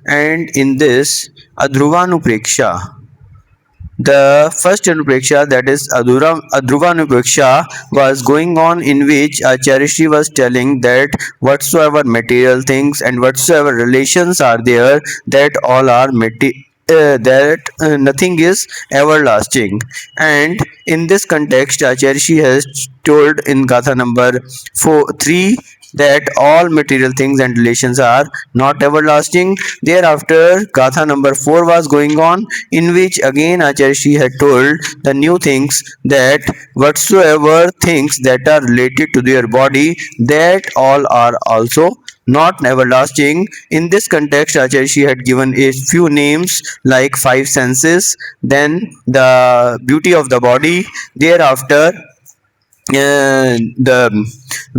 and in this Adhruvanupreksha, the first Anupreksha, that is Adhruvanupreksha, was going on, in which Acharya was telling that whatsoever material things and whatsoever relations are there, that all are nothing is everlasting. And in this context, Acharya has told in Gatha number 3 that all material things and relations are not everlasting. Thereafter, Gatha number 4 was going on, in which again Acharya had told the new things, that whatsoever things that are related to their body, that all are also not everlasting. In this context, Acharya had given a few names like 5 senses, then the beauty of the body, thereafter the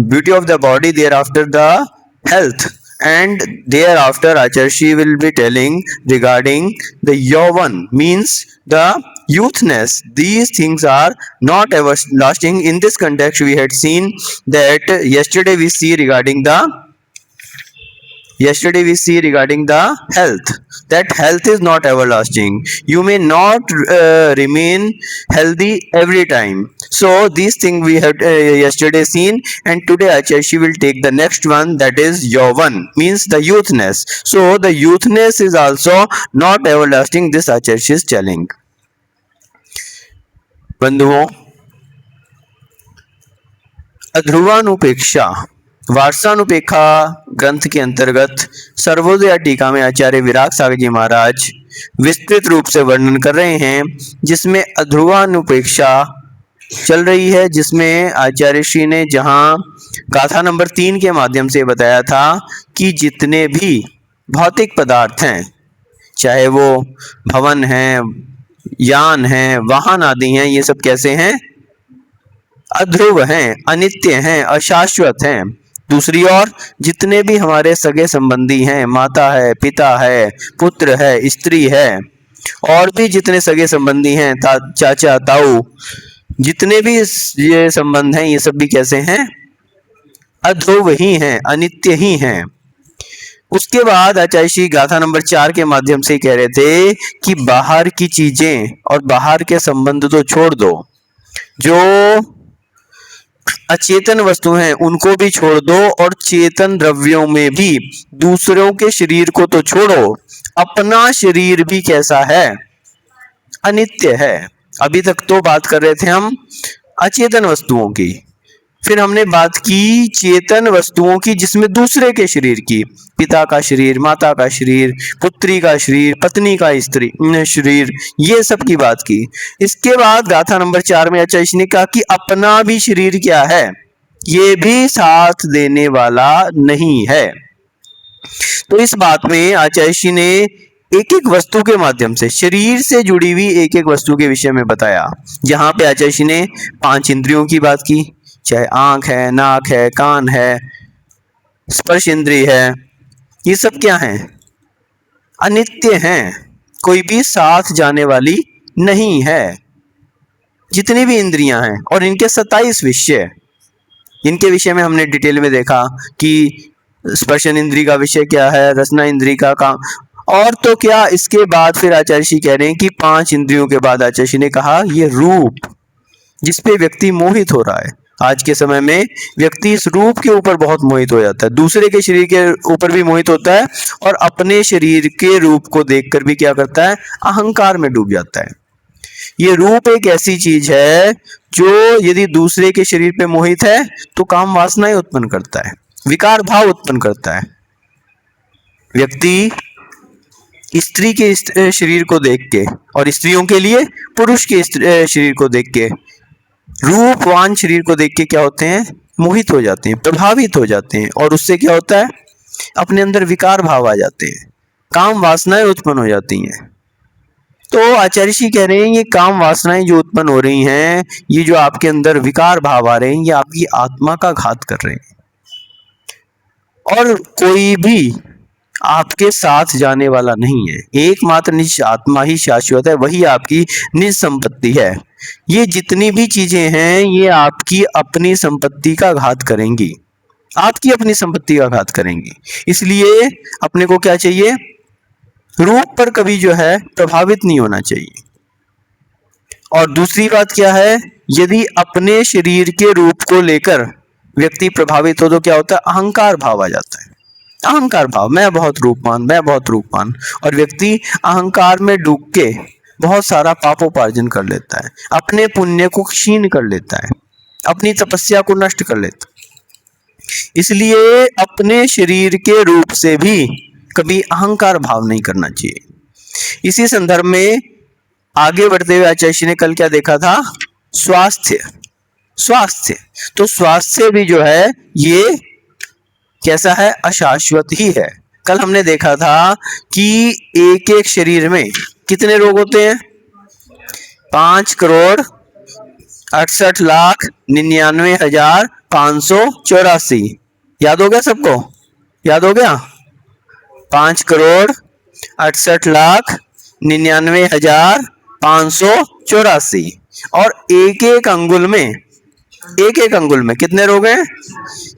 beauty of the body, thereafter the health, and thereafter Acharya will be telling regarding the Yavan, means the youthness. These things are not everlasting. In this context, we had seen that yesterday we see regarding the health, that health is not everlasting. You may not remain healthy every time. So these things we had yesterday seen, and today Acharya will take the next one, that is Yavan, means the youthness. So the youthness is also not everlasting, this Acharya is telling. बंधुओं, अध्रुवानुपेक्षा वार्षानुपेक्षा ग्रंथ के अंतर्गत सर्वोदय टीका में आचार्य विराग सागर जी महाराज विस्तृत रूप से वर्णन कर रहे हैं, जिसमें अध्रुवानुपेक्षा चल रही है, जिसमें आचार्य श्री ने जहां गाथा नंबर 3 के माध्यम से बताया था कि जितने भी भौतिक पदार्थ हैं, चाहे वो भवन हैं, यान हैं, वाहन आदि हैं, ये सब कैसे हैं? अध्रुव हैं, अनित्य हैं, अशाश्वत हैं। दूसरी ओर जितने भी हमारे सगे संबंधी हैं, माता है, पिता है, पुत्र है, स्त्री है, और भी जितने सगे संबंधी हैं, चाचा, ताऊ, जितने भी ये संबंध हैं, ये सब भी कैसे हैं? अध्रुव ही हैं, अनित्य ही हैं। उसके बाद आचार्य श्री गाथा नंबर 4 के माध्यम से कह रहे थे कि बाहर की चीजें और बाहर के संबंध तो छोड़ दो, जो अचेतन वस्तु हैं उनको भी छोड़ दो, और चेतन द्रव्यों में भी दूसरों के शरीर को तो छोड़ो, अपना शरीर भी कैसा है? अनित्य है। अभी तक तो बात कर रहे थे हम अचेतन वस्तुओं की, फिर हमने बात की चेतन वस्तुओं की, जिसमें दूसरे के शरीर की, पिता का शरीर, माता का शरीर, पुत्री का शरीर, पत्नी का शरीर, ये सब की बात की। इसके बाद गाथा नंबर 4 में आचार्य ने कहा कि अपना भी शरीर क्या है? ये भी साथ देने वाला नहीं है। तो इस बात में आचार्य ने एक एक वस्तु के माध्यम से, शरीर से जुड़ी हुई एक एक वस्तु के विषय में बताया। जहां पे आचार्य ने 5 इंद्रियों की बात की, चाहे आंख है, नाक है, कान है, स्पर्श इंद्रिय है, ये सब क्या हैं? अनित्य हैं, कोई भी साथ जाने वाली नहीं है। जितनी भी इंद्रियां हैं, और इनके 27 विषय, इनके विषय में हमने डिटेल में देखा कि स्पर्शन इंद्रिय का विषय क्या है, रसना इंद्रिय का काम, और तो क्या इसके बाद फिर आचार्य श्री कह रहे हैं कि 5 इंद्रियों के बाद आचार्य श्री ने कहा ये रूप, जिसपे व्यक्ति मोहित हो रहा है। आज के समय में व्यक्ति इस रूप के ऊपर बहुत मोहित हो जाता है, दूसरे के शरीर के ऊपर भी मोहित होता है, और अपने शरीर के रूप को देखकर भी क्या करता है? अहंकार में डूब जाता है। ये रूप एक ऐसी चीज है जो यदि दूसरे के शरीर पे मोहित है तो काम वासनाएं उत्पन्न करता है, विकार भाव उत्पन्न करता है। व्यक्ति स्त्री के शरीर को देख के, और स्त्रियों के लिए पुरुष के शरीर को देख के, रूपवान शरीर को देख के क्या होते हैं? मोहित हो जाते हैं, प्रभावित हो जाते हैं, और उससे क्या होता है? अपने अंदर विकार भाव आ जाते हैं, काम वासनाएं उत्पन्न हो जाती हैं। तो आचार्य जी कह रहे हैं ये काम वासनाएं जो उत्पन्न हो रही हैं, ये जो आपके अंदर विकार भाव आ रहे हैं, ये आपकी आत्मा का घात कर रहे हैं, और कोई भी आपके साथ जाने वाला नहीं है। एकमात्र निज आत्मा ही शाश्वत है, वही आपकी निज संपत्ति है। ये जितनी भी चीजें हैं, ये आपकी अपनी संपत्ति का घात करेंगी, आपकी अपनी संपत्ति का घात करेंगी। इसलिए अपने को क्या चाहिए? रूप पर कभी जो है प्रभावित नहीं होना चाहिए। और दूसरी बात क्या है, यदि अपने शरीर के रूप को लेकर व्यक्ति प्रभावित हो तो क्या होता है, अहंकार भाव आ जाता है। अहंकार भाव, मैं बहुत रूपवान, मैं बहुत रूपवान, और व्यक्ति अहंकार में डूब के बहुत सारा पापोपार्जन कर लेता है, अपने पुण्य को क्षीण कर लेता है, अपनी तपस्या को नष्ट कर लेता है। इसलिए अपने शरीर के रूप से भी कभी अहंकार भाव नहीं करना चाहिए। इसी संदर्भ में आगे बढ़ते हुए आचार्य ने कल क्या देखा था, स्वास्थ्य। स्वास्थ्य, तो स्वास्थ्य भी जो है ये कैसा है, अशाश्वत ही है। कल हमने देखा था कि एक एक शरीर में कितने रोग होते हैं, 5,68,99,584। याद हो गया सबको, याद हो गया, 5,68,99,584। और एक एक अंगुल में कितने रोग हैं,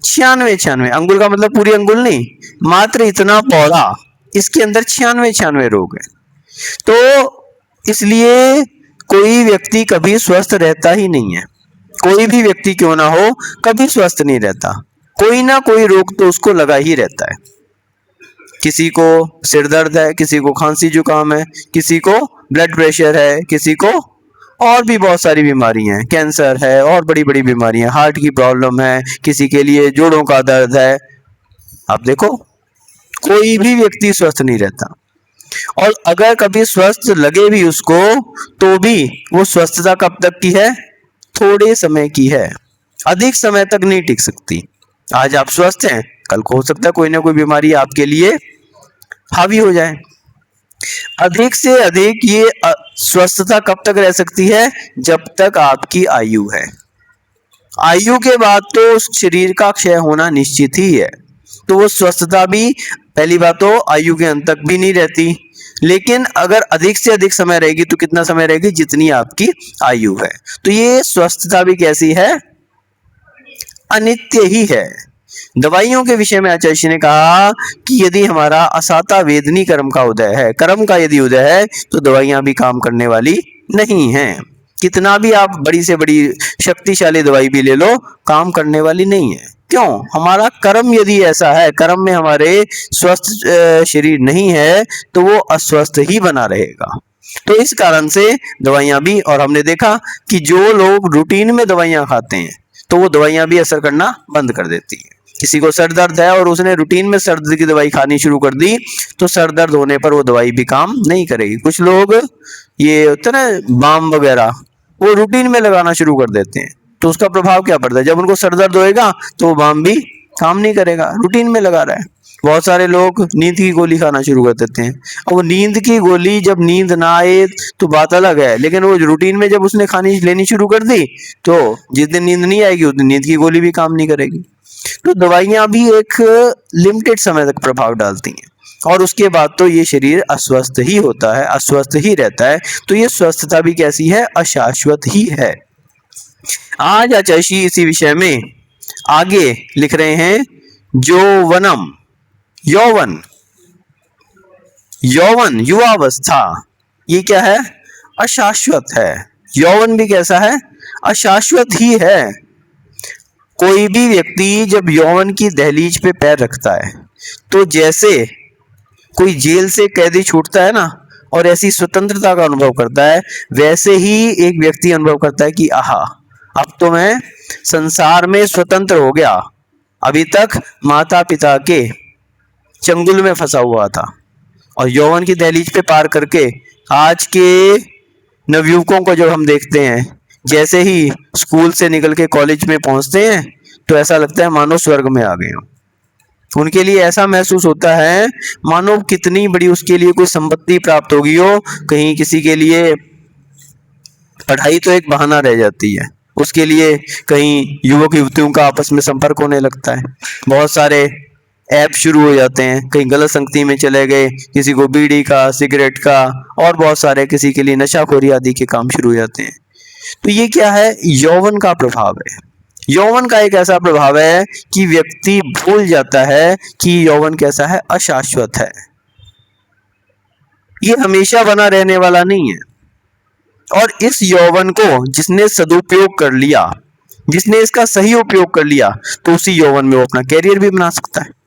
96 अंगुल का मतलब पूरी अंगुल नहीं, मात्र इतना पौधा, इसके अंदर 96 रोग हैं। तो इसलिए कोई व्यक्ति कभी स्वस्थ रहता ही नहीं है, कोई भी व्यक्ति क्यों ना हो कभी स्वस्थ नहीं रहता, कोई ना कोई रोग तो उसको लगा ही रहता है। किसी को सिर दर्द है, किसी को खांसी जुकाम है, किसी को ब्लड प्रेशर है, किसी को और भी बहुत सारी बीमारियां हैं, कैंसर है और बड़ी बड़ी बीमारियां, हार्ट की प्रॉब्लम है, किसी के लिए जोड़ों का दर्द है। आप देखो कोई भी व्यक्ति स्वस्थ नहीं रहता, और अगर कभी स्वस्थ लगे भी उसको तो भी वो स्वस्थता कब तक की है, थोड़े समय की है, अधिक समय तक नहीं टिक सकती। आज आप स्वस्थ हैं, कल को हो सकता है कोई ना कोई बीमारी आपके लिए हावी हो जाए। अधिक से अधिक ये स्वस्थता कब तक रह सकती है, जब तक आपकी आयु है। आयु के बाद तो उस शरीर का क्षय होना निश्चित ही है, तो वो स्वस्थता भी पहली बात तो आयु के अंत तक भी नहीं रहती। लेकिन अगर अधिक से अधिक समय रहेगी तो कितना समय रहेगी, जितनी आपकी आयु है। तो ये स्वस्थता भी कैसी है, अनित्य ही है। दवाइयों के विषय में आचार्य ने कहा कि यदि हमारा असाता वेदनी कर्म का उदय है, कर्म का यदि उदय है, तो दवाइयां भी काम करने वाली नहीं हैं। कितना भी आप बड़ी से बड़ी शक्तिशाली दवाई भी ले लो, काम करने वाली नहीं है। क्यों, हमारा कर्म यदि ऐसा है, कर्म में हमारे स्वस्थ शरीर नहीं है, तो वो अस्वस्थ ही बना रहेगा। तो इस कारण से दवाइयां भी, और हमने देखा कि जो लोग रूटीन में दवाइयां खाते हैं तो वो दवाइयां भी असर करना बंद कर देती है। किसी को सर दर्द है और उसने रूटीन में सर दर्द की दवाई खानी शुरू कर दी, तो सर दर्द होने पर वो दवाई भी काम नहीं करेगी। कुछ लोग ये होता है ना बाम वगैरह, वो रूटीन में लगाना शुरू कर देते हैं, तो उसका प्रभाव क्या पड़ता है, जब उनको सर दर्द होएगा तो वो बाम भी काम नहीं करेगा, रूटीन में लगा रहा है। बहुत सारे लोग नींद की गोली खाना शुरू कर देते हैं, और वो नींद की गोली जब नींद ना आए तो बात अलग है, लेकिन वो रूटीन में जब उसने खानी लेनी शुरू कर दी तो जिस दिन नींद नहीं आएगी उस दिन नींद की गोली भी काम नहीं करेगी। तो दवाइयां भी एक लिमिटेड समय तक प्रभाव डालती हैं, और उसके बाद तो ये शरीर अस्वस्थ ही होता है, अस्वस्थ ही रहता है। तो ये स्वस्थता भी कैसी है, अशाश्वत ही है। आज आचार्य इसी विषय में आगे लिख रहे हैं, यौवनम, यौवन, यौवन युवावस्था, ये क्या है, अशाश्वत है। यौवन भी कैसा है, अशाश्वत ही है। कोई भी व्यक्ति जब यौवन की दहलीज पे पैर रखता है, तो जैसे कोई जेल से कैदी छूटता है ना, और ऐसी स्वतंत्रता का अनुभव करता है, वैसे ही एक व्यक्ति अनुभव करता है कि आहा, अब तो मैं संसार में स्वतंत्र हो गया। अभी तक माता पिता के चंगुल में फंसा हुआ था, और यौवन की दहलीज पे पार करके आज के नवयुवकों को जब हम देखते हैं, जैसे ही स्कूल से निकल के कॉलेज में पहुंचते हैं तो ऐसा लगता है मानो स्वर्ग में आ गए हो। उनके लिए ऐसा महसूस होता है मानो कितनी बड़ी उसके लिए कोई संपत्ति प्राप्त होगी हो, कहीं किसी के लिए पढ़ाई तो एक बहाना रह जाती है, उसके लिए कहीं युवक युवतियों का आपस में संपर्क होने लगता है, बहुत सारे ऐप शुरू हो जाते हैं, कहीं गलत संगति में चले गए, किसी को बीड़ी का, सिगरेट का, और बहुत सारे किसी के लिए नशाखोरी आदि के काम शुरू हो जाते हैं। तो ये क्या है, यौवन का प्रभाव है। यौवन का एक ऐसा प्रभाव है कि व्यक्ति भूल जाता है कि यौवन कैसा है, अशाश्वत है। ये हमेशा बना रहने वाला नहीं है। और इस यौवन को जिसने सदुपयोग कर लिया, जिसने इसका सही उपयोग कर लिया, तो उसी यौवन में वो अपना कैरियर भी बना सकता है।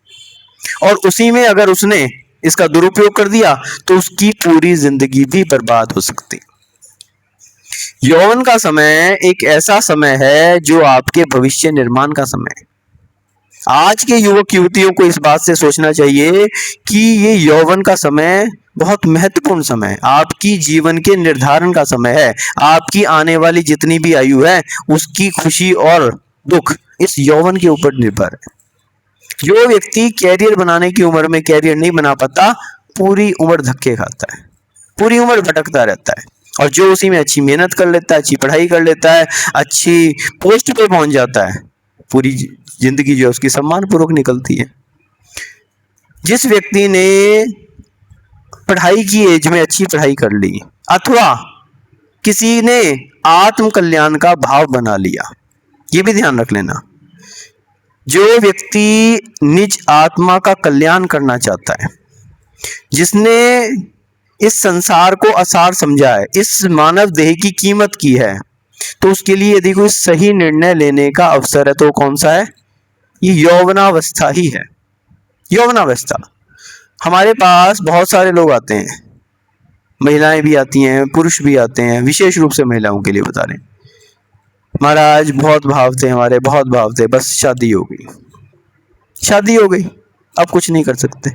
और उसी में अगर उसने इसका दुरुपयोग कर दिया तो उसकी पूरी जिंदगी भी बर्बाद हो सकती। यौवन का समय एक ऐसा समय है जो आपके भविष्य निर्माण का समय है। आज के युवक युवतियों को इस बात से सोचना चाहिए कि ये यौवन का समय बहुत महत्वपूर्ण समय है, आपकी जीवन के निर्धारण का समय है। आपकी आने वाली जितनी भी आयु है उसकी खुशी और दुख इस यौवन के ऊपर निर्भर है। जो व्यक्ति कैरियर बनाने की उम्र में कैरियर नहीं बना पाता, पूरी उम्र धक्के खाता है, पूरी उम्र भटकता रहता है। और जो उसी में अच्छी मेहनत कर लेता है, अच्छी पढ़ाई कर लेता है, अच्छी पोस्ट पे पहुंच जाता है, पूरी जिंदगी जो उसकी सम्मान पूर्वक निकलती है। जिस व्यक्ति ने पढ़ाई की एज में अच्छी पढ़ाई कर ली, अथवा किसी ने आत्म कल्याण का भाव बना लिया, ये भी ध्यान रख लेना। जो व्यक्ति निज आत्मा का कल्याण करना चाहता है, जिसने इस संसार को असार समझा है, इस मानव देह की कीमत की है, तो उसके लिए यदि कोई सही निर्णय लेने का अवसर है तो कौन सा है? ये यौवनावस्था ही है। यौवनावस्था। हमारे पास बहुत सारे लोग आते हैं, महिलाएं भी आती हैं, पुरुष भी आते हैं, विशेष रूप से महिलाओं के लिए बता रहे हैं। महाराज बहुत भाव थे हमारे, बहुत भाव थे, बस शादी हो गई, शादी हो गई, अब कुछ नहीं कर सकते।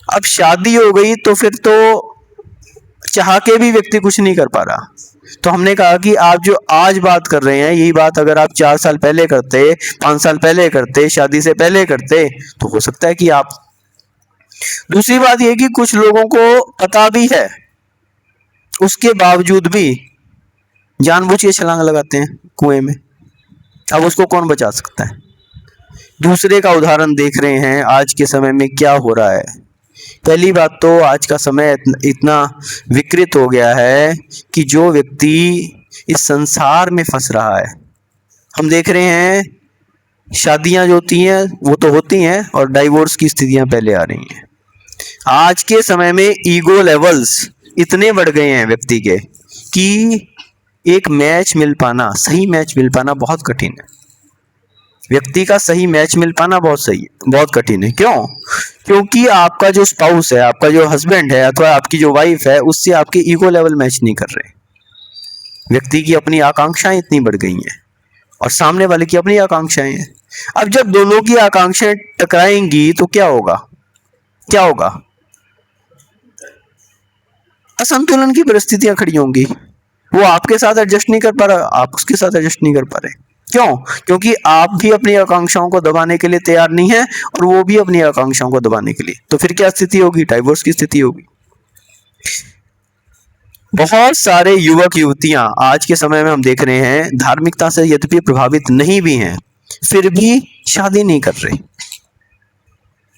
अब शादी हो गई तो फिर तो चाह के भी व्यक्ति कुछ नहीं कर पा रहा। तो हमने कहा कि आप जो आज बात कर रहे हैं, यही बात अगर आप 4 साल पहले करते, 5 साल पहले करते, शादी से पहले करते, तो हो सकता है कि आप। दूसरी बात यह कि कुछ लोगों को पता भी है, उसके बावजूद भी जानबूझ के छलांग लगाते हैं कुएं में। अब उसको कौन बचा सकता है? दूसरे का उदाहरण देख रहे हैं आज के समय में क्या हो रहा है। पहली बात तो आज का समय इतना विकृत हो गया है कि जो व्यक्ति इस संसार में फंस रहा है, हम देख रहे हैं शादियां जो होती हैं वो तो होती हैं और डाइवोर्स की स्थितियां पहले आ रही हैं। आज के समय में ईगो लेवल्स इतने बढ़ गए हैं व्यक्ति के कि एक मैच मिल पाना, सही मैच मिल पाना बहुत कठिन है। व्यक्ति का सही मैच मिल पाना बहुत कठिन है। क्यों? क्योंकि आपका जो स्पाउस है, आपका जो हस्बैंड है अथवा आपकी जो वाइफ है, उससे आपके ईगो लेवल मैच नहीं कर रहे। व्यक्ति की अपनी आकांक्षाएं इतनी बढ़ गई हैं और सामने वाले की अपनी आकांक्षाएं हैं। अब जब दोनों की आकांक्षाएं टकराएंगी तो क्या होगा? क्या होगा? असंतुलन की परिस्थितियां खड़ी होंगी। वो आपके साथ एडजस्ट नहीं कर पा रहा, आप उसके साथ एडजस्ट नहीं कर पा रहे। क्यों? क्योंकि आप भी अपनी आकांक्षाओं को दबाने के लिए तैयार नहीं है और वो भी अपनी आकांक्षाओं को दबाने के लिए। तो फिर क्या स्थिति होगी? डाइवोर्स की स्थिति होगी। बहुत सारे युवक युवतियां आज के समय में हम देख रहे हैं धार्मिकता से यद्यपि प्रभावित नहीं भी हैं, फिर भी शादी नहीं कर रहे।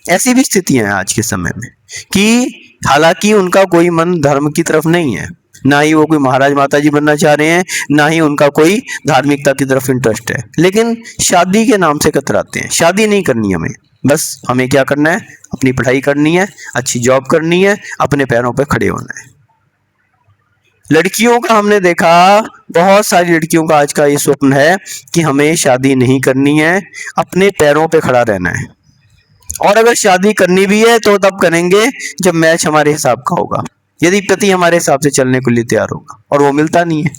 ऐसी भी स्थितियां हैं आज के समय में कि हालांकि उनका कोई मन धर्म की तरफ नहीं है, ना ही वो कोई महाराज माता जी बनना चाह रहे हैं, ना ही उनका कोई धार्मिकता की तरफ इंटरेस्ट है, लेकिन शादी के नाम से कतराते हैं। शादी नहीं करनी हमें, बस हमें क्या करना है? अपनी पढ़ाई करनी है, अच्छी जॉब करनी है, अपने पैरों पर खड़े होना है। लड़कियों का हमने देखा, बहुत सारी लड़कियों का आज का ये स्वप्न है कि हमें शादी नहीं करनी है, अपने पैरों पे खड़ा रहना है। और अगर शादी करनी भी है तो तब करेंगे जब मैच हमारे हिसाब का होगा, यदि पति हमारे हिसाब से चलने के लिए तैयार होगा। और वो मिलता नहीं है,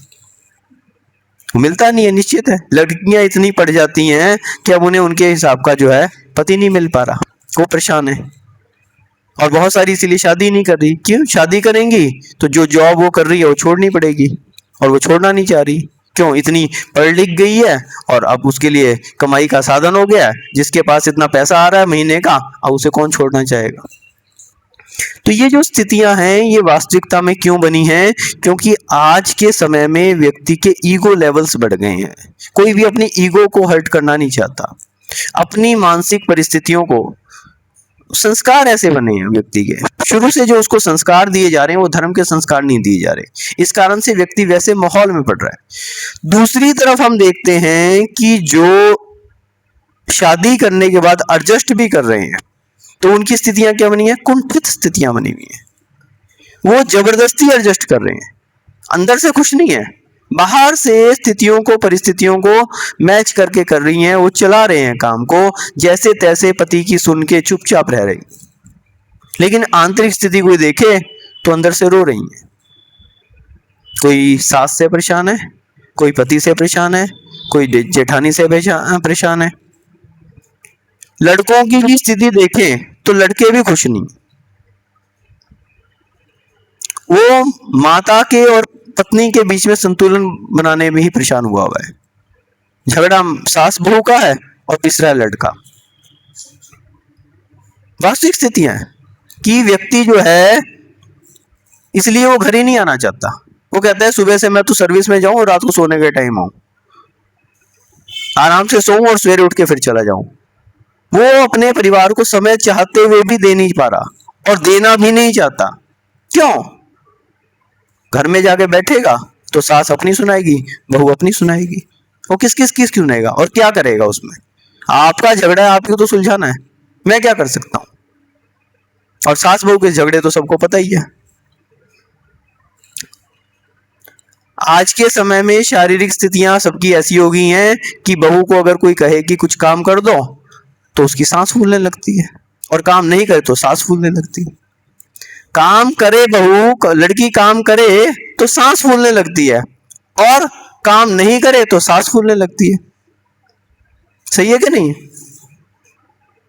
वो मिलता नहीं है। निश्चित है लड़कियां इतनी पड़ जाती हैं कि अब उन्हें उनके हिसाब का जो है पति नहीं मिल पा रहा, वो परेशान है। और बहुत सारी इसीलिए शादी नहीं कर रही। क्यों? शादी करेंगी तो जो जॉब वो कर रही है वो छोड़नी पड़ेगी, और वो छोड़ना नहीं चाह रही। क्यों? इतनी पढ़ लिख गई है और अब उसके लिए कमाई का साधन हो गया है, जिसके पास इतना पैसा आ रहा है महीने का, अब उसे कौन छोड़ना चाहेगा? तो ये जो स्थितियां हैं ये वास्तविकता में क्यों बनी हैं? क्योंकि आज के समय में व्यक्ति के ईगो लेवल्स बढ़ गए हैं। कोई भी अपनी ईगो को हर्ट करना नहीं चाहता। अपनी मानसिक परिस्थितियों को, संस्कार ऐसे बने हैं व्यक्ति के, शुरू से जो उसको संस्कार दिए जा रहे हैं वो धर्म के संस्कार नहीं दिए जा रहे। इस कारण से व्यक्ति वैसे माहौल में पड़ रहा है। दूसरी तरफ हम देखते हैं कि जो शादी करने के बाद एडजस्ट भी कर रहे हैं तो उनकी स्थितियां क्या बनी है? कुंठित स्थितियां बनी हुई हैं। वो जबरदस्ती एडजस्ट कर रहे हैं, अंदर से खुश नहीं है, बाहर से स्थितियों को परिस्थितियों को मैच करके कर रही हैं, वो चला रहे हैं काम को जैसे तैसे, पति की सुन के चुपचाप रह रही, लेकिन आंतरिक स्थिति कोई देखे तो अंदर से रो रही है। कोई सास से परेशान है, कोई पति से परेशान है, कोई जेठानी से परेशान है। लड़कों की भी स्थिति देखें तो लड़के भी खुश नहीं, वो माता के और पत्नी के बीच में संतुलन बनाने में ही परेशान हुआ है। झगड़ा सास बहू का है और तीसरा लड़का। वास्तविक स्थितियां हैं कि व्यक्ति जो है, इसलिए वो घर ही नहीं आना चाहता। वो कहता है सुबह से मैं तो सर्विस में जाऊं और रात को सोने के टाइम आऊं, आराम से सोऊं और सवेरे उठ के फिर चला जाऊं। वो अपने परिवार को समय चाहते हुए भी दे नहीं पा रहा और देना भी नहीं चाहता। क्यों? घर में जाके बैठेगा तो सास अपनी सुनाएगी, बहू अपनी सुनाएगी, वो किस किस किस क्यों सुनाएगा और क्या करेगा उसमें? आपका झगड़ा है, आपको तो सुलझाना है, मैं क्या कर सकता हूं? और सास बहू के झगड़े तो सबको पता ही है। आज के समय में शारीरिक स्थितियां सबकी ऐसी हो गई हैं कि बहू को अगर कोई कहे कि कुछ काम कर दो तो उसकी सांस फूलने लगती है, और काम नहीं करे तो सांस फूलने लगती है। काम करे बहू, लड़की काम करे तो सांस फूलने लगती है, और काम नहीं करे तो सांस फूलने लगती है। सही है कि नहीं?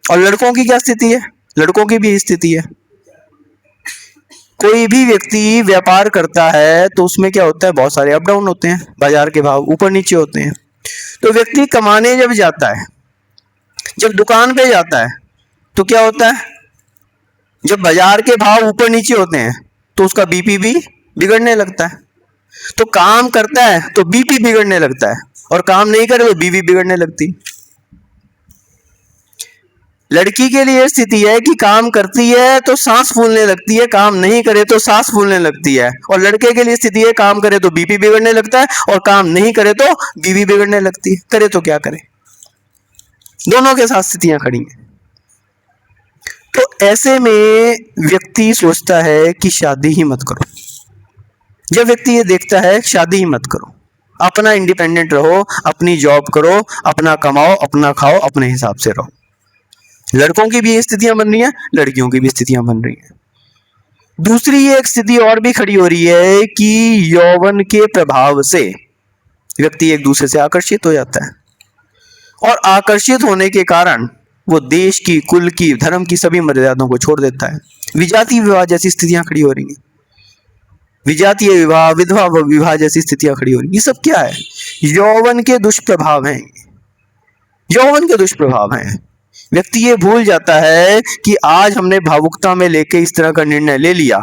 और लड़कों की क्या स्थिति है? लड़कों की भी स्थिति है। कोई भी व्यक्ति व्यापार करता है तो उसमें क्या होता है, बहुत सारे अप डाउन होते हैं, बाजार के भाव ऊपर नीचे होते हैं। तो व्यक्ति कमाने जब जाता है, जब दुकान पे जाता है तो क्या होता है, जब बाजार के भाव ऊपर नीचे होते हैं तो उसका बीपी भी बिगड़ने लगता है। तो काम करता है तो बीपी बिगड़ने लगता है, और काम नहीं करे तो बीवी बिगड़ने लगती। लड़की के लिए स्थिति है कि काम करती है तो सांस फूलने लगती है, काम नहीं करे तो सांस फूलने लगती है। और लड़के के लिए स्थिति है, काम करे तो बीपी बिगड़ने लगता है और काम नहीं करे तो बीवी बिगड़ने लगती है। करे तो क्या करे? दोनों के साथ स्थितियां खड़ी हैं। तो ऐसे में व्यक्ति सोचता है कि शादी ही मत करो। जब व्यक्ति ये देखता है शादी ही मत करो, अपना इंडिपेंडेंट रहो, अपनी जॉब करो, अपना कमाओ, अपना खाओ, अपने हिसाब से रहो। लड़कों की भी स्थितियां बन रही हैं, लड़कियों की भी स्थितियां बन रही हैं। दूसरी एक स्थिति और भी खड़ी हो रही है कि यौवन के प्रभाव से व्यक्ति एक दूसरे से आकर्षित हो जाता है, और आकर्षित होने के कारण वो देश की, कुल की, धर्म की सभी मर्यादाओं को छोड़ देता है। विजातीय विवाह जैसी स्थितियां खड़ी हो रही हैं, विजातीय विवाह, विधवा विवाह जैसी स्थितियां खड़ी हो रही हैं। ये सब क्या है? यौवन के दुष्प्रभाव हैं। यौवन के दुष्प्रभाव हैं। व्यक्ति ये भूल जाता है कि आज हमने भावुकता में लेके इस तरह का निर्णय ले लिया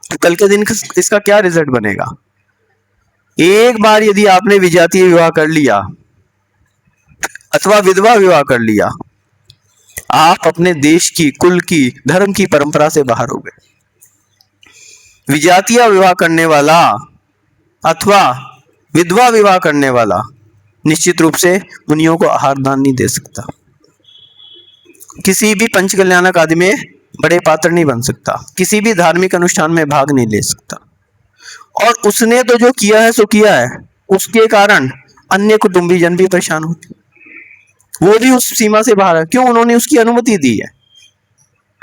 तो कल के दिन इसका क्या रिजल्ट बनेगा। एक बार यदि आपने विजातीय विवाह कर लिया अथवा विधवा विवाह कर लिया, आप अपने देश की, कुल की, धर्म की परंपरा से बाहर हो गए। विजातीय विवाह करने वाला अथवा विधवा विवाह करने वाला निश्चित रूप से मुनियों को आहार दान नहीं दे सकता, किसी भी पंच कल्याणक आदि में बड़े पात्र नहीं बन सकता, किसी भी धार्मिक अनुष्ठान में भाग नहीं ले सकता। और उसने तो जो किया है सो किया है, उसके कारण अन्य कुटुंबीजन भी परेशान होते, वो भी उस सीमा से बाहर है। क्यों? उन्होंने उसकी अनुमति दी है,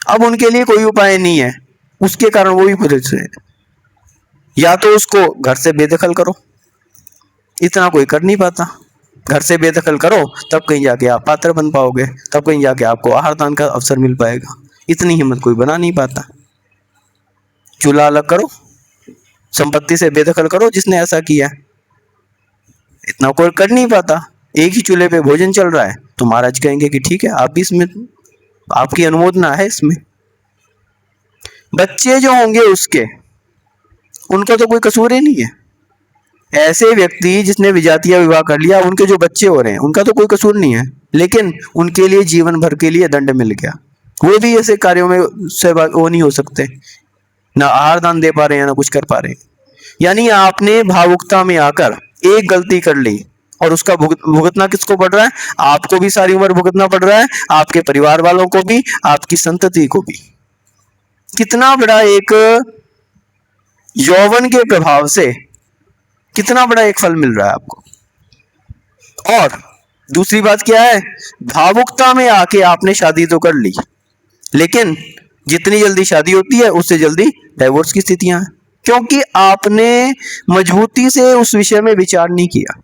अब उनके लिए कोई उपाय नहीं है, उसके कारण वो भी परेशान है। या तो उसको घर से बेदखल करो, इतना कोई कर नहीं पाता, घर से बेदखल करो तब कहीं जाके आप पात्र बन पाओगे, तब कहीं जाके आपको आहार दान का अवसर मिल पाएगा। इतनी हिम्मत कोई बना नहीं पाता। चूल्हा अलग करो, संपत्ति से बेदखल करो, जिसने ऐसा किया इतना कोई कर नहीं पाता। एक ही चूल्हे पे भोजन चल रहा है तो महाराज कहेंगे कि ठीक है, आप भी इसमें, आपकी अनुमोदना है इसमें। बच्चे जो होंगे उसके, उनका तो कोई कसूर ही नहीं है। ऐसे व्यक्ति जिसने विजातीय विवाह कर लिया, उनके जो बच्चे हो रहे हैं उनका तो कोई कसूर नहीं है, लेकिन उनके लिए जीवन भर के लिए दंड मिल गया। वो भी ऐसे कार्यों में से वो नहीं हो सकते, ना आहार दान दे पा रहे हैं, ना कुछ कर पा रहे हैं। यानी आपने भावुकता में आकर एक गलती कर ली और उसका भुगतना किसको पड़ रहा है? आपको भी सारी उम्र भुगतना पड़ रहा है, आपके परिवार वालों को भी, आपकी संतति को भी। कितना बड़ा एक यौवन के प्रभाव से कितना बड़ा एक फल मिल रहा है आपको। और दूसरी बात क्या है, भावुकता में आके आपने शादी तो कर ली, लेकिन जितनी जल्दी शादी होती है उससे जल्दी डाइवोर्स की स्थितियां हैं, क्योंकि आपने मजबूती से उस विषय में विचार नहीं किया,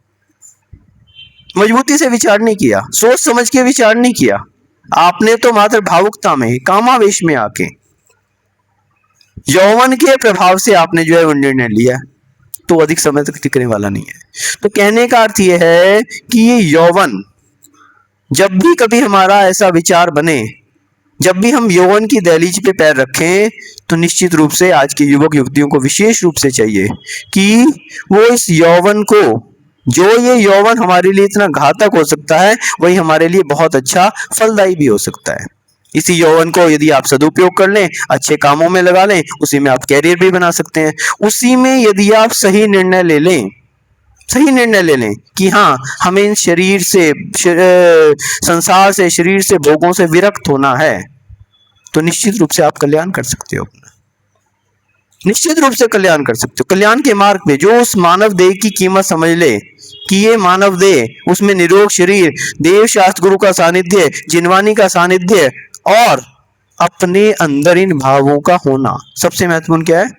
मजबूती से विचार नहीं किया, सोच समझ के विचार नहीं किया। आपने तो मात्र भावुकता में, कामावेश में आके, यौवन के प्रभाव से आपने जो है वो निर्णय लिया, तो अधिक समय तक टिकने वाला नहीं है। तो कहने का अर्थ यह है कि ये यौवन, जब भी कभी हमारा ऐसा विचार बने, जब भी हम यौवन की दहलीज पे पैर रखें, तो निश्चित रूप से आज के युवक युवतियों को विशेष रूप से चाहिए कि वो इस यौवन को, जो ये यौवन हमारे लिए इतना घातक हो सकता है, वही हमारे लिए बहुत अच्छा फलदायी भी हो सकता है। इसी यौवन को यदि आप सदुपयोग कर लें, अच्छे कामों में लगा लें, उसी में आप कैरियर भी बना सकते हैं। उसी में यदि आप सही निर्णय ले लें, सही निर्णय ले लें कि हाँ, हमें इन शरीर से, संसार से, शरीर से, भोगों से विरक्त होना है, तो निश्चित रूप से आप कल्याण कर सकते हो अपना, निश्चित रूप से कल्याण कर सकते हो। कल्याण के मार्ग पे जो उस मानव देह की कीमत समझ ले कि ये मानव देह, उसमें निरोग शरीर, देव शास्त्र गुरु का सानिध्य, जिनवानी का सानिध्य और अपने अंदर इन भावों का होना, सबसे महत्वपूर्ण क्या है,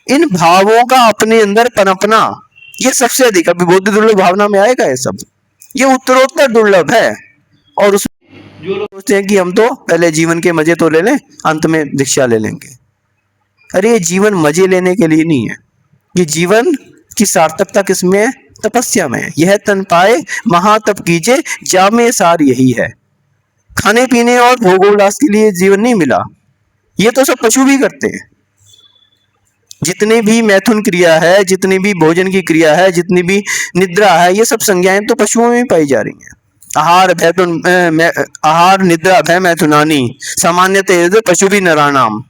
इन भावों का अपने अंदर पनपना, ये सबसे अधिक। अभी बुद्धि दुर्लभ भावना में आएगा ये सब, ये उत्तरोत्तर दुर्लभ है। और उस जो लोग सोचते हैं कि हम तो पहले जीवन के मजे तो ले लें, अंत में दीक्षा ले लेंगे। अरे ये जीवन मजे लेने के लिए नहीं है, ये जीवन की सार्थकता किसमें है, तपस्या में है। यह तन पाए महातप कीजिए, जामे सार यही है। खाने पीने और भोगोल्लास के लिए जीवन नहीं मिला, ये तो सब पशु भी करते हैं। जितनी भी मैथुन क्रिया है, जितनी भी भोजन की क्रिया है, जितनी भी निद्रा है, ये सब संज्ञाएं तो पशुओं में पाई जा रही हैं। आहार निद्रा भय मैथुनानी सामान्यतः पशु भी नराणाम,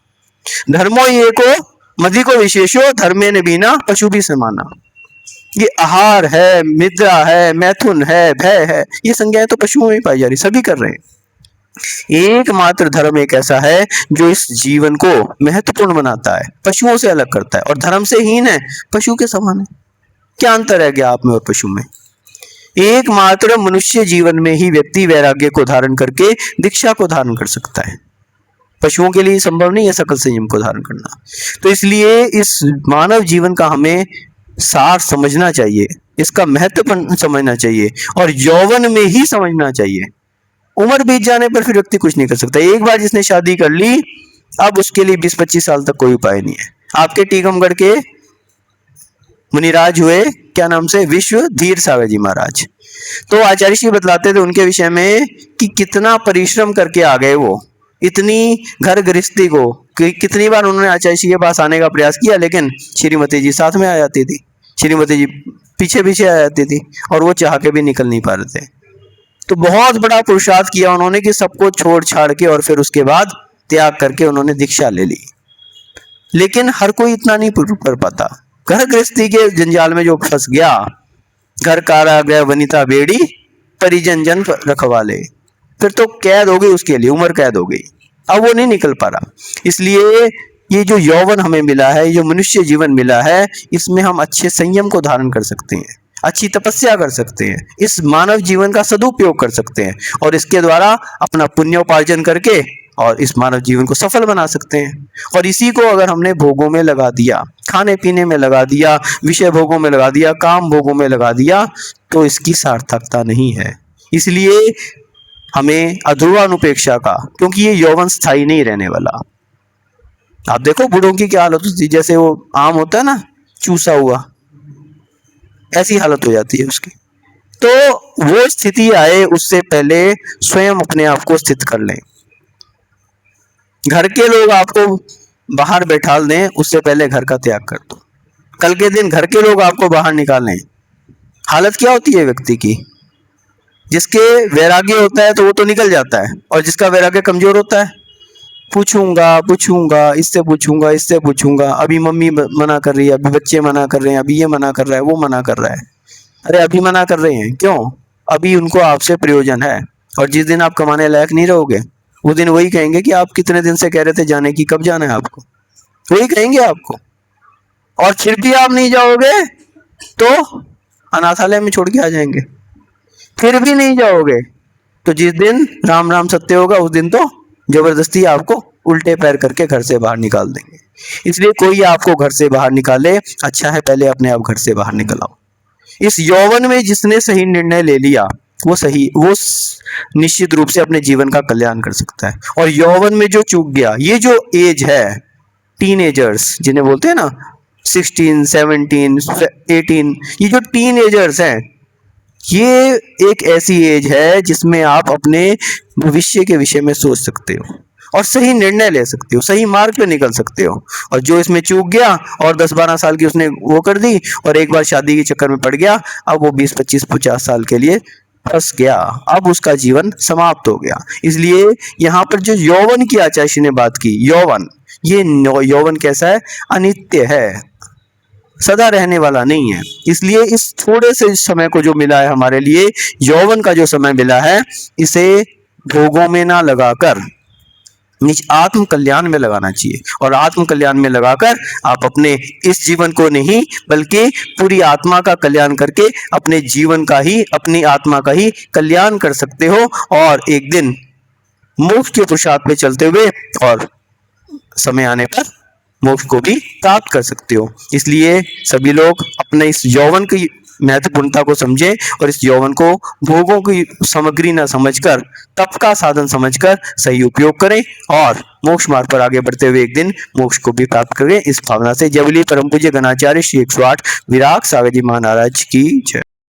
धर्मो ये को मधि को विशेषो धर्मे न बीना पशु भी समाना। ये आहार है, निद्रा है, मैथुन है, भय है, ये संज्ञाएं तो पशुओं में पाई जा रही, सभी कर रहे हैं। एकमात्र धर्म एक ऐसा है जो इस जीवन को महत्वपूर्ण बनाता है, पशुओं से अलग करता है, और धर्म से हीन है, पशु के समान है। क्या अंतर है क्या आप में और पशु में? एकमात्र मनुष्य जीवन में ही व्यक्ति वैराग्य को धारण करके दीक्षा को धारण कर सकता है, पशुओं के लिए संभव नहीं है सकल संयम को धारण करना। तो इसलिए इस मानव जीवन का हमें सार समझना चाहिए, इसका महत्व समझना चाहिए, और यौवन में ही समझना चाहिए। उम्र बीत जाने पर फिर व्यक्ति कुछ नहीं कर सकता। एक बार जिसने शादी कर ली, अब उसके लिए 20-25 साल तक कोई उपाय नहीं है। आपके टीकमगढ़ के मुनिराज हुए, क्या नाम से, विश्व धीर सागर जी महाराज। तो आचार्य जी बतलाते थे उनके विषय में कि कितना परिश्रम करके आ गए वो, इतनी घर गृहस्थी को कितनी बार उन्होंने आचार्य जी के पास आने का प्रयास किया, लेकिन श्रीमती जी साथ में आ जाती थी, श्रीमती जी पीछे पीछे आ जाती थी, और वो चाह के भी निकल नहीं पा रहे थे। तो बहुत बड़ा पुरुषार्थ किया उन्होंने कि सबको छोड़ छाड़ के और फिर उसके बाद त्याग करके उन्होंने दीक्षा ले ली। लेकिन हर कोई इतना नहीं कर पाता, घर गृहस्थी के जंजाल में जो फंस गया, घर कारागृह वनिता बेड़ी परिजन जन रखवाले, फिर तो कैद हो गई उसके लिए, उम्र कैद हो गई, अब वो नहीं निकल पा रहा। इसलिए ये जो यौवन हमें मिला है, जो मनुष्य जीवन मिला है, इसमें हम अच्छे संयम को धारण कर सकते हैं, अच्छी तपस्या कर सकते हैं, इस मानव जीवन का सदुपयोग कर सकते हैं, और इसके द्वारा अपना पुण्योपार्जन करके और इस मानव जीवन को सफल बना सकते हैं। और इसी को अगर हमने भोगों में लगा दिया, खाने पीने में लगा दिया, विषय भोगों में लगा दिया, काम भोगों में लगा दिया, तो इसकी सार्थकता नहीं है। इसलिए हमें अध्रुवानुपेक्षा का, क्योंकि ये यौवन स्थायी नहीं रहने वाला। आप देखो बूढ़ों की क्या हालत होती है, जैसे वो आम होता है ना चूसा हुआ, ऐसी हालत हो जाती है उसकी। तो वो स्थिति आए उससे पहले स्वयं अपने आप को स्थित कर लें। घर के लोग आपको बाहर बैठा दें, उससे पहले घर का त्याग कर दो। कल के दिन घर के लोग आपको बाहर निकालें, हालत क्या होती है व्यक्ति की? जिसके वैराग्य होता है तो वो तो निकल जाता है, और जिसका वैराग्य कमजोर होता है, पूछूंगा, इससे पूछूंगा, अभी मम्मी मना कर रही है, अभी बच्चे मना कर रहे हैं, अभी ये मना कर रहा है, वो मना कर रहा है। अरे अभी मना कर रहे हैं क्यों? अभी उनको आपसे प्रयोजन है, और जिस दिन आप कमाने लायक नहीं रहोगे, वो दिन वही कहेंगे कि आप कितने दिन से कह रहे थे जाने की, कब जाना है आपको, वही कहेंगे आपको। और फिर भी आप नहीं जाओगे तो अनाथालय में छोड़ के आ जाएंगे। फिर भी नहीं जाओगे तो जिस दिन राम राम सत्य होगा उस दिन तो जबरदस्ती आपको उल्टे पैर करके घर से बाहर निकाल देंगे। इसलिए कोई आपको घर से बाहर निकाले, अच्छा है पहले अपने आप घर से बाहर निकल आओ। इस यौवन में जिसने सही निर्णय ले लिया वो निश्चित रूप से अपने जीवन का कल्याण कर सकता है। और यौवन में जो चूक गया, ये जो एज है टीनेजर्स जिन्हें बोलते हैं ना, 16, 17, 18, ये जो टीनेजर्स हैं, ये एक ऐसी एज है जिसमें आप अपने भविष्य के विषय में सोच सकते हो और सही निर्णय ले सकते हो, सही मार्ग पे निकल सकते हो। और जो इसमें चूक गया और 10-12 साल की उसने वो कर दी और एक बार शादी के चक्कर में पड़ गया, अब वो 20, 25, 50 साल के लिए फंस गया, अब उसका जीवन समाप्त हो गया। इसलिए यहाँ पर जो यौवन की आचार्य ने बात की, यौवन, ये यौवन कैसा है? अनित्य है, सदा रहने वाला नहीं है। इसलिए इस थोड़े से समय को जो मिला है हमारे लिए, यौवन का जो समय मिला है, इसे भोगों में ना लगाकर निज आत्म कल्याण में लगाना चाहिए। और आत्म कल्याण में लगाकर आप अपने इस जीवन को नहीं बल्कि पूरी आत्मा का कल्याण करके अपने जीवन का ही, अपनी आत्मा का ही कल्याण कर सकते हो और एक दिन मोक्ष के पुरुषार्थ पे चलते हुए और समय आने पर मोक्ष को भी प्राप्त कर सकते हो। इसलिए सभी लोग अपने इस यौवन की महत्वपूर्णता को समझें और इस यौवन को भोगों की सामग्री न समझकर, तप का साधन समझकर सही उपयोग करें और मोक्ष मार्ग पर आगे बढ़ते हुए एक दिन मोक्ष को भी प्राप्त करें। इस भावना से जय बोलिए परम पूज्य गणाचार्य श्री 108 विराग सागर जी महाराज की जय।